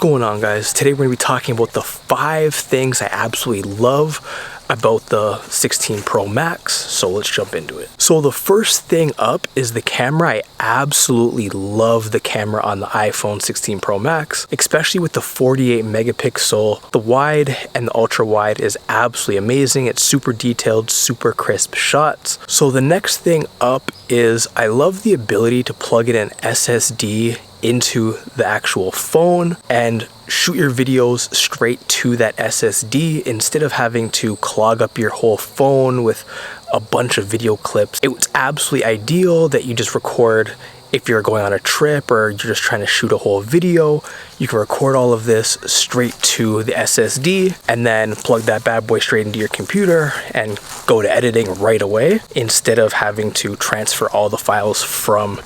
going on, guys? Today we're going to be talking about the 5 things I absolutely love about the 16 Pro Max, so let's jump into it. So the first thing up is the camera. I absolutely love the camera on the iPhone 16 Pro Max, especially with the 48 megapixel. The wide and the ultra wide is absolutely amazing. It's super detailed, super crisp shots. So the next thing up is I love the ability to plug in an SSD into the actual phone and shoot your videos straight to that SSD instead of having to clog up your whole phone with a bunch of video clips. It's absolutely ideal that you just record if you're going on a trip or you're just trying to shoot a whole video. You can record all of this straight to the SSD and then plug that bad boy straight into your computer and go to editing right away instead of having to transfer all the files from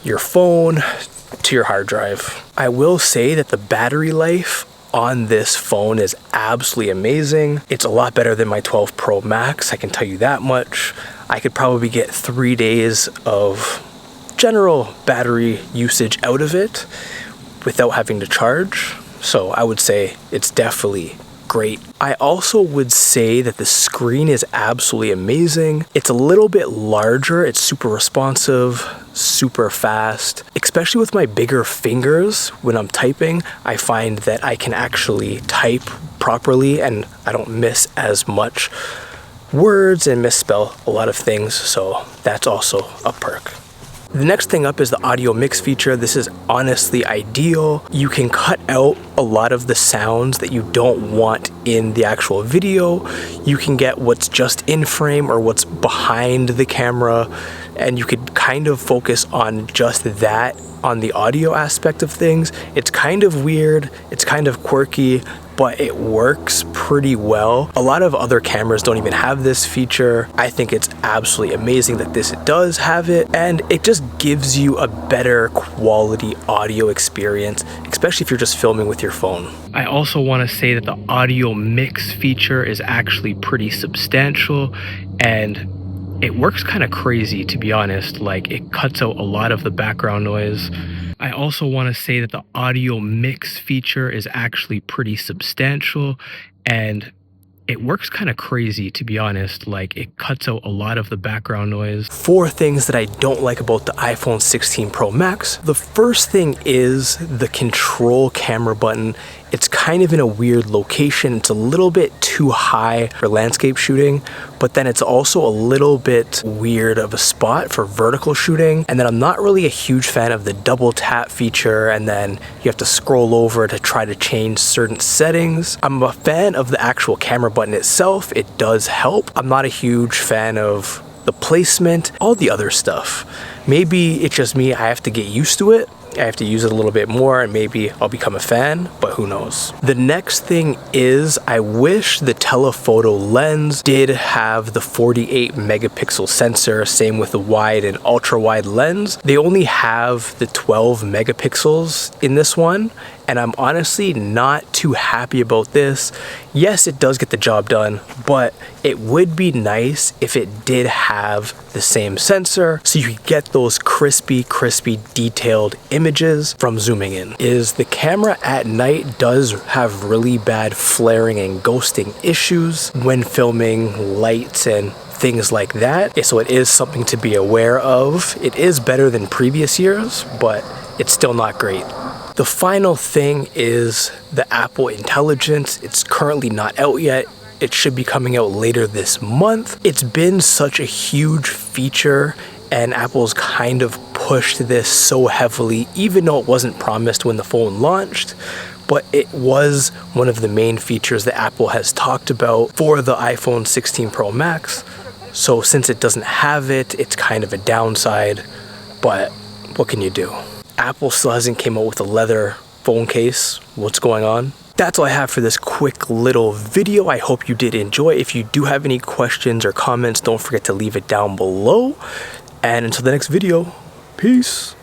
your phone to your hard drive. I will say that the battery life on this phone is absolutely amazing. It's a lot better than my 12 Pro Max, I can tell you that much. I could probably get 3 days of general battery usage out of it without having to charge. So I would say it's definitely great. I also would say that the screen is absolutely amazing. It's a little bit larger. It's super responsive, super fast. Especially with my bigger fingers when I'm typing, I find that I can actually type properly and I don't miss as much words and misspell a lot of things. So that's also a perk. The next thing up is the audio mix feature. This is honestly ideal. You can cut out a lot of the sounds that you don't want in the actual video. You can get what's just in frame or what's behind the camera, and you could kind of focus on just that on the audio aspect of things. It's kind of weird, it's kind of quirky, but it works pretty well. A lot of other cameras don't even have this feature. I think it's absolutely amazing that this does have it, and it just gives you a better quality audio experience, especially if you're just filming with your phone. I also want to say that the audio mix feature is actually pretty substantial, and it works kind of crazy, to be honest. Like, it cuts out a lot of the background noise. I also want to say that the audio mix feature is actually pretty substantial, and it works kind of crazy, to be honest. Like, it cuts out a lot of the background noise. 4 things that I don't like about the iPhone 16 Pro Max. The first thing is the control camera button. It's kind of in a weird location. It's a little bit too high for landscape shooting, but then it's also a little bit weird of a spot for vertical shooting. And then I'm not really a huge fan of the double tap feature, and then you have to scroll over to try to change certain settings. I'm a fan of the actual camera button itself. It does help. I'm not a huge fan of the placement, all the other stuff. Maybe it's just me, I have to get used to it. I have to use it a little bit more and maybe I'll become a fan, but who knows. The next thing is I wish the telephoto lens did have the 48 megapixel sensor, same with the wide and ultra wide lens. They only have the 12 megapixels in this one, and I'm honestly not too happy about this. Yes, it does get the job done, but it would be nice if it did have the same sensor so you could get those crispy, detailed images from zooming in. The camera at night does have really bad flaring and ghosting issues when filming lights and things like that. So it is something to be aware of. It is better than previous years, but it's still not great. The final thing is the Apple Intelligence. It's currently not out yet. It should be coming out later this month. It's been such a huge feature, and Apple's kind of pushed this so heavily, even though it wasn't promised when the phone launched. But it was one of the main features that Apple has talked about for the iPhone 16 Pro Max. So since it doesn't have it, it's kind of a downside, but what can you do? Apple still hasn't came out with a leather phone case. What's going on? That's all I have for this quick little video. I hope you did enjoy. If you do have any questions or comments, don't forget to leave it down below. And until the next video, peace.